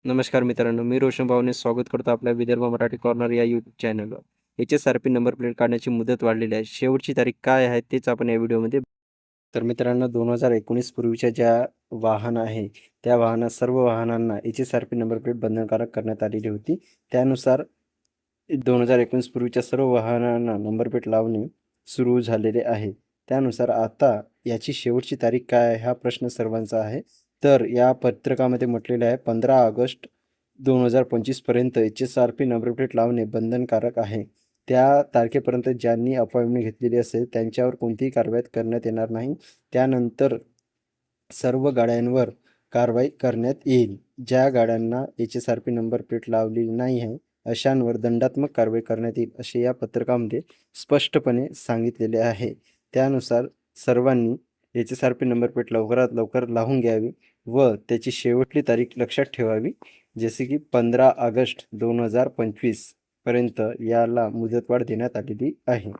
नमस्कार मित्रांनो, मी रोशन भाऊने स्वागत करतो आपल्या विदर्भ मराठी कॉर्नर या यूट्यूब चॅनलवर. HSRP नंबर प्लेट काढण्याची मुदत वाढलेली आहे. शेवटची तारीख काय आहे तेच आपण या व्हिडिओमध्ये. तर मित्रांनो, 2019 पूर्वीच्या ज्या वाहन आहे त्या सर्व वाहनांना HSRP नंबर प्लेट बंधनकारक करण्यात आलेली होती. त्यानुसार 2019 पूर्वीच्या सर्व वाहनांना नंबर प्लेट लावणे सुरू झालेले आहे. त्यानुसार आता याची शेवटची तारीख काय आहे हा प्रश्न सर्वांचा आहे. तर या पत्रकामध्ये म्हटलेलं आहे 15 ऑगस्ट 2025 पर्यंत HSRP नंबर प्लेट लावणे बंधनकारक आहे. त्या तारखेपर्यंत ज्यांनी अपॉइंटमेंट घेतलेली असेल त्यांच्यावर कोणतीही कारवाई करण्यात येणार नाही. त्यानंतर सर्व गाड्यांवर कारवाई करण्यात येईल. ज्या गाड्यांना HSRP नंबर प्लेट लावलेली नाही आहे अशांवर दंडात्मक कारवाई करण्यात येईल असे या पत्रकामध्ये स्पष्टपणे सांगितलेले आहे. त्यानुसार सर्वांनी HSRP नंबर प्लेट लवकरात लवकर लावून घ्यावी व त्याची शेवटची तारीख लक्षात ठेवावी, जसे की 15 ऑगस्ट 2025 पर्यंत याला मुदतवाढ देण्यात आलेली आहे.